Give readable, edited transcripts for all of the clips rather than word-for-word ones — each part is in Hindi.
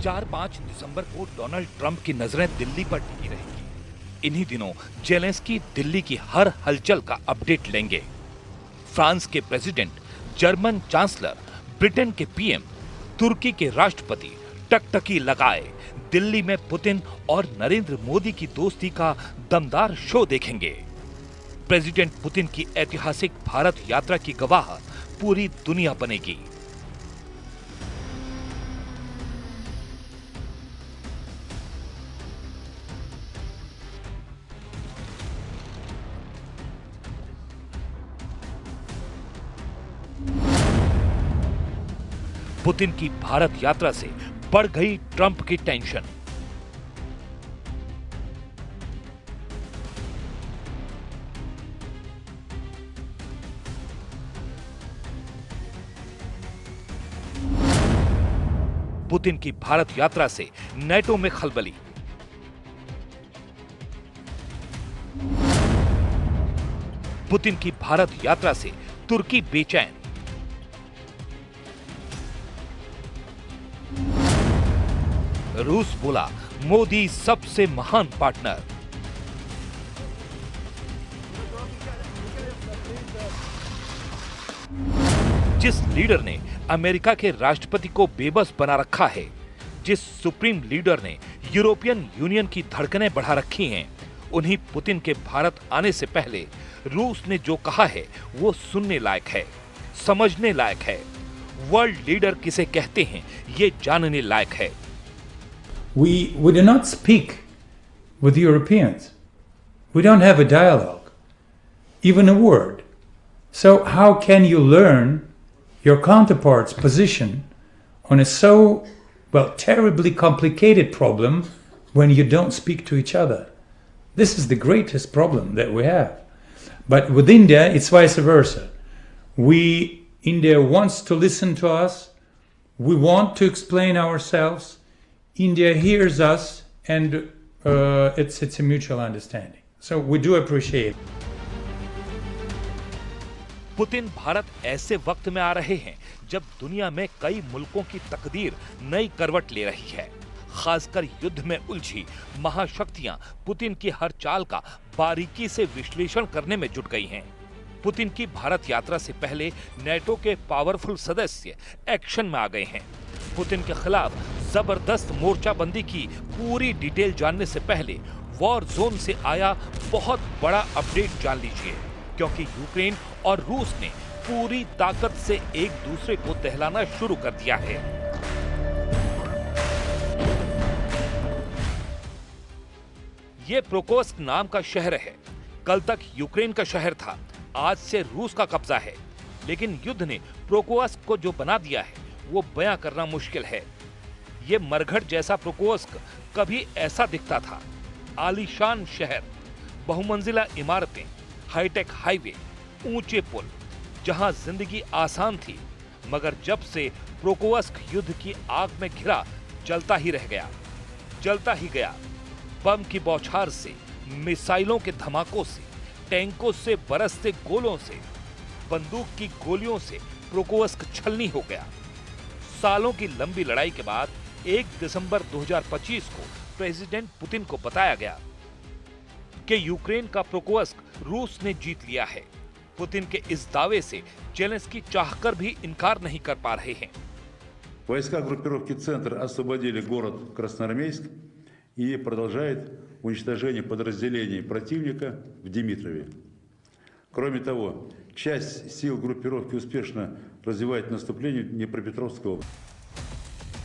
4-5 दिसंबर को डोनाल्ड ट्रंप की नजरें दिल्ली पर टिकी रहेंगी। इन्हीं दिनों जेलेंस्की दिल्ली की हर हलचल का अपडेट लेंगे। फ्रांस के प्रेसिडेंट, जर्मन चांसलर, ब्रिटेन के पीएम, तुर्की के राष्ट्रपति टकटकी लगाए दिल्ली में पुतिन और नरेंद्र मोदी की दोस्ती का दमदार शो देखेंगे। प्रेसिडेंट पुतिन की ऐतिहासिक भारत यात्रा की गवाह पूरी दुनिया बनेगी। पुतिन की भारत यात्रा से बढ़ गई ट्रंप की टेंशन। पुतिन की भारत यात्रा से नेटो में खलबली। पुतिन की भारत यात्रा से तुर्की बेचैन। रूस बोला मोदी सबसे महान पार्टनर। जिस लीडर ने अमेरिका के राष्ट्रपति को बेबस बना रखा है, जिस सुप्रीम लीडर ने यूरोपियन यूनियन की धड़कनें बढ़ा रखी हैं, उन्हीं पुतिन के भारत आने से पहले रूस ने जो कहा है वो सुनने लायक है, समझने लायक है। वर्ल्ड लीडर किसे कहते हैं ये जानने लायक है। We do not speak with Europeans. We don't have a dialogue, even a word. So how can you learn your counterpart's position on a terribly complicated problem when you don't speak to each other? This is the greatest problem that we have. But with India, it's vice versa. India wants to listen to us. We want to explain ourselves. India hears us, and it's a mutual understanding. So we do appreciate. Putin Bharat ऐसे वक्त में आ रहे हैं जब दुनिया में कई मुल्कों की तकदीर नई करवट ले रही है। खासकर युद्ध में उलझी महाशक्तियां पुतिन की हर चाल का बारीकी से विश्लेषण करने में जुट गई हैं। पुतिन की भारत यात्रा से पहले नेटो के पावरफुल सदस्य एक्शन में आ गए हैं। पुतिन के खिलाफ जबरदस्त मोर्चाबंदी की पूरी डिटेल जानने से पहले वॉर जोन से आया बहुत बड़ा अपडेट जान लीजिए, क्योंकि यूक्रेन और रूस ने पूरी ताकत से एक दूसरे को दहलाना शुरू कर दिया है। ये प्रोकोस्क नाम का शहर है। कल तक यूक्रेन का शहर था, आज से रूस का कब्जा है। लेकिन युद्ध ने प्रोकोस्क को जो बना दिया है वो बयां करना मुश्किल है। ये मरघट जैसा प्रोकोस्क कभी ऐसा दिखता था। आलीशान शहर, बहुमंजिला इमारतें, हाईटेक हाईवे, ऊंचे पुल, जहां जिंदगी आसान थी। मगर जब से प्रोकोस्क युद्ध की आग में घिरा, जलता ही रह गया, जलता ही गया। बम की बौछार से, मिसाइलों के धमाकों से, टैंकों से बरसते गोलों से, बंदूक की गोलियों से प्रोकोस्क छलनी हो गया। सालों की लंबी लड़ाई के बाद 1 दिसंबर 2025 को प्रेसिडेंट पुतिन को बताया गया कि यूक्रेन का प्रोकोस्क रूस ने जीत लिया है। पुतिन के इस दावे से जेलेंस्की चाहकर भी इनकार नहीं कर पा रहे हैं। Войска группировки «Центр» освободили город Красноармейск и продолжает уничтожение подразделений противника в Димитрове. Кроме того, часть сил группировки успешно развивает наступление в Днепропетровской области.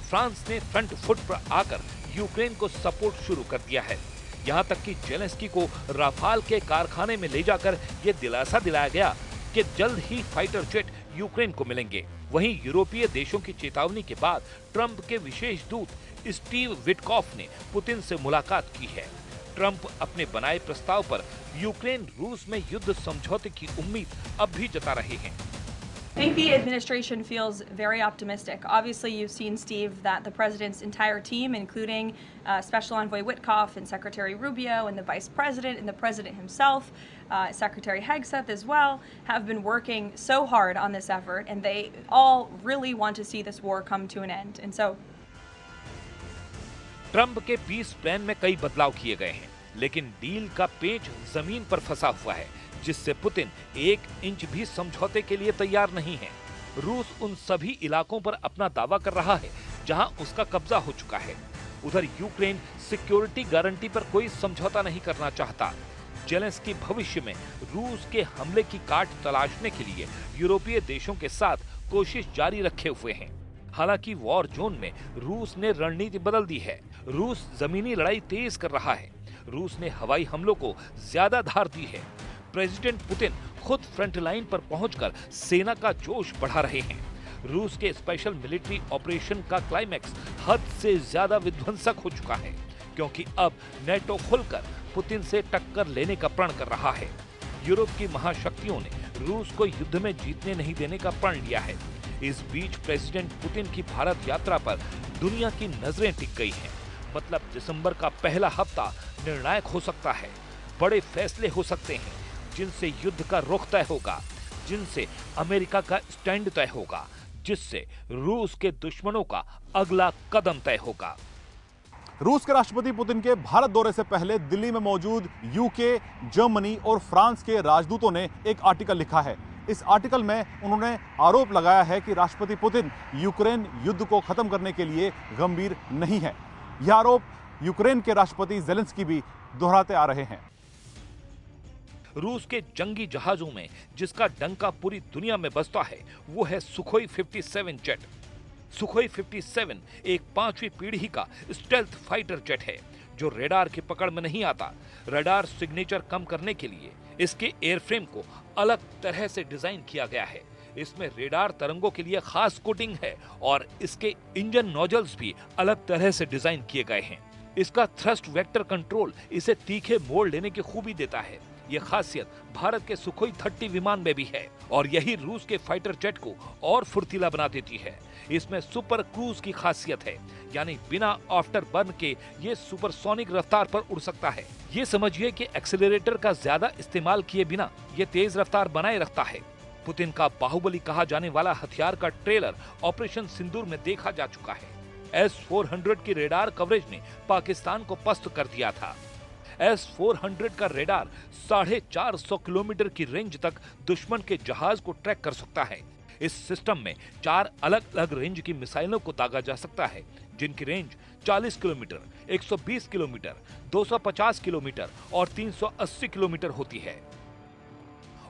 फ्रांस ने फ्रंट फुट पर आकर यूक्रेन को सपोर्ट शुरू कर दिया है। यहाँ तक कि जेलेंस्की को राफाल के कारखाने में ले जाकर ये दिलासा दिलाया गया कि जल्द ही फाइटर जेट यूक्रेन को मिलेंगे। वहीं यूरोपीय देशों की चेतावनी के बाद ट्रंप के विशेष दूत स्टीव विटकॉफ ने पुतिन से मुलाकात की है। ट्रंप अपने बनाए प्रस्ताव पर यूक्रेन रूस में युद्ध समझौते की उम्मीद अब भी जता रहे हैं। I think the administration feels very optimistic. Obviously, you've seen, Steve, that the president's entire team, including Special Envoy Witkoff and Secretary Rubio and the Vice President and the President himself, Secretary Hegseth as well, have been working so hard on this effort, and they all really want to see this war come to an end. And so Trump के पीस प्लान में कई बदलाव किए गए हैं, लेकिन डील का पेंच जमीन पर फंसा हुआ है, जिससे पुतिन 1 इंच भी समझौते के लिए तैयार नहीं है। रूस उन सभी इलाकों पर अपना दावा कर रहा है जहां उसका कब्जा हो चुका है। उधर यूक्रेन सिक्योरिटी गारंटी पर कोई समझौता नहीं करना चाहता। जेलेंस्की भविष्य में रूस के हमले की काट तलाशने के लिए यूरोपीय देशों के साथ कोशिश जारी रखे हुए हैं। हालांकि वॉर जोन में रूस ने रणनीति बदल दी है। रूस जमीनी लड़ाई तेज कर रहा है। रूस ने हवाई हमलों को ज्यादा धार दी है। प्रेसिडेंट पुतिन खुद फ्रंट लाइन पर पहुंचकर सेना का जोश बढ़ा रहे हैं। रूस के स्पेशल मिलिट्री ऑपरेशन का क्लाइमैक्स हद से ज्यादा विध्वंसक हो चुका है, क्योंकि अब नेटो खुलकर पुतिन से टक्कर लेने का प्रण कर रहा है। यूरोप की महाशक्तियों ने रूस को युद्ध में जीतने नहीं देने का प्रण लिया है। इस बीच प्रेसिडेंट पुतिन की भारत यात्रा पर दुनिया की नजरें टिक गई हैं। मतलब दिसंबर का पहला हफ्ता निर्णायक हो सकता है। बड़े फैसले हो सकते हैं, जिनसे युद्ध का रुख तय होगा, जिनसे अमेरिका का स्टैंड तय होगा, जिससे रूस के दुश्मनों का अगला कदम तय होगा। रूस के राष्ट्रपति पुतिन के भारत दौरे से पहले दिल्ली में मौजूद यूके, जर्मनी और फ्रांस के राजदूतों ने एक आर्टिकल लिखा है। इस आर्टिकल में उन्होंने आरोप लगाया है कि राष्ट्रपति पुतिन यूक्रेन युद्ध को खत्म करने के लिए गंभीर नहीं है। यह आरोप यूक्रेन के राष्ट्रपति जेलेंस्की भी दोहराते आ रहे हैं। रूस के जंगी जहाजों में जिसका डंका पूरी दुनिया में बजता है, वो है सुखोई 57 जेट। सुखोई 57 एक 5वीं पीढ़ी का स्टेल्थ फाइटर जेट है, जो रेडार की पकड़ में नहीं आता। रेडार सिग्नेचर कम करने के लिए इसके एयरफ्रेम को अलग तरह से डिजाइन किया गया है। इसमें रेडार तरंगों के लिए खास कोटिंग है और इसके इंजन नोजल्स भी अलग तरह से डिजाइन किए गए हैं। इसका थ्रस्ट वेक्टर कंट्रोल इसे तीखे मोड़ लेने की खूबी देता है। यह खासियत भारत के सुखोई 30 विमान में भी है और यही रूस के फाइटर जेट को और फुर्तीला बना देती है। इसमें सुपर क्रूज की खासियत है, यानी बिना आफ्टर बर्न के ये सुपरसोनिक रफ्तार पर उड़ सकता है। ये समझिए कि एक्सेलरेटर का ज्यादा इस्तेमाल किए बिना ये तेज रफ्तार बनाए रखता है। पुतिन का बाहुबली कहा जाने वाला हथियार का ट्रेलर ऑपरेशन सिंदूर में देखा जा चुका है। S-400 की रेडार कवरेज ने पाकिस्तान को पस्त कर दिया था। S-400 का रेडार 450 किलोमीटर की रेंज तक दुश्मन के जहाज को ट्रैक कर सकता है। इस सिस्टम में 4 अलग अलग रेंज की मिसाइलों को दागा जा सकता है, जिनकी रेंज 40 किलोमीटर, 120 किलोमीटर, 250 किलोमीटर और 380 किलोमीटर होती है।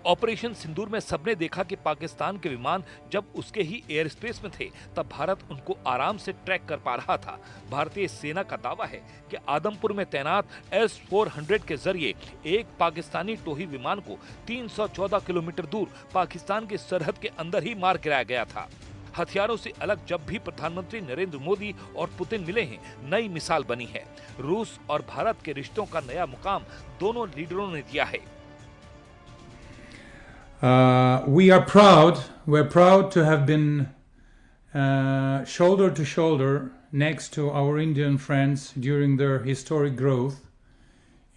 ऑपरेशन सिंदूर में सबने देखा कि पाकिस्तान के विमान जब उसके ही एयर स्पेस में थे, तब भारत उनको आराम से ट्रैक कर पा रहा था। भारतीय सेना का दावा है कि आदमपुर में तैनात S-400 के जरिए एक पाकिस्तानी टोही विमान को 314 किलोमीटर दूर पाकिस्तान की सरहद के अंदर ही मार गिराया गया था। हथियारों से अलग जब भी प्रधानमंत्री नरेंद्र मोदी और पुतिन मिले हैं, नई मिसाल बनी है। रूस और भारत के रिश्तों का नया मुकाम दोनों लीडरों ने दिया है। We're proud to have been shoulder to shoulder next to our Indian friends during their historic growth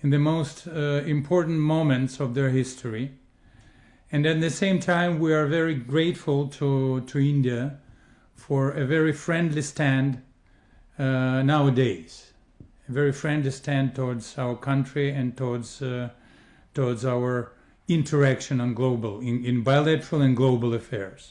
in the most important moments of their history. And at the same time, we are very grateful to India for a very friendly stand nowadays. A very friendly stand towards our country and towards our interaction on global, in bilateral and global affairs.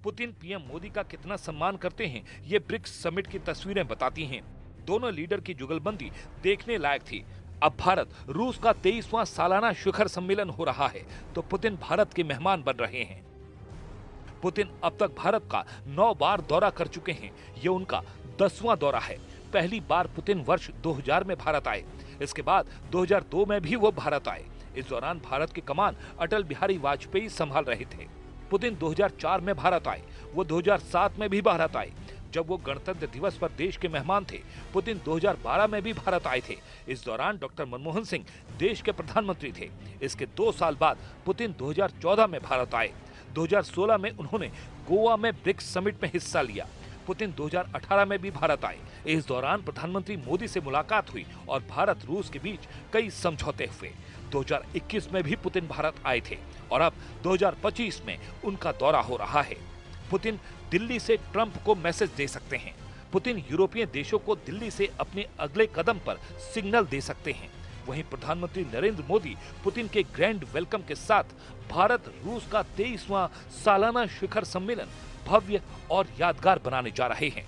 Putin PM Modi का कितना सम्मान करते हैं, ये ब्रिक्स समिट की तस्वीरें बताती हैं। दोनों लीडर की जुगलबंदी देखने लायक थी। अब भारत रूस का 23वां सालाना शिखर सम्मेलन हो रहा है, तो पुतिन भारत के मेहमान बन रहे हैं। पुतिन अब तक भारत का 9 बार दौरा कर चुके हैं। ये उनका 10वां दौरा है। पहली बार पुतिन वर्ष 2000 में भारत आए। इसके बाद 2002 में भी वो भारत आए। इस दौरान भारत की कमान अटल बिहारी वाजपेयी संभाल रहे थे। पुतिन 2004 में भारत आए। वो 2007 में भी भारत आए, जब वो गणतंत्र दिवस पर देश के मेहमान थे। पुतिन 2012 में भी भारत आए थे। इस दौरान डॉक्टर मनमोहन सिंह देश के प्रधानमंत्री थे। इसके 2 साल बाद पुतिन 2014 में भारत आए। 2016 में उन्होंने गोवा में ब्रिक्स समिट में हिस्सा लिया। पुतिन 2018 में भी भारत आए। इस दौरान प्रधानमंत्री मोदी से मुलाकात हुई और भारत रूस के बीच कई समझौते हुए। 2021 में भी पुतिन भारत आए थे और अब 2025 में उनका दौरा हो रहा है। पुतिन दिल्ली से ट्रंप को मैसेज दे सकते हैं। पुतिन यूरोपीय देशों को दिल्ली से अपने अगले कदम पर सिग्नल दे सकते हैं। वहीं प्रधानमंत्री नरेंद्र मोदी पुतिन के ग्रैंड वेलकम के साथ भारत रूस का 23वां सालाना शिखर सम्मेलन भव्य और यादगार बनाने जा रहे हैं।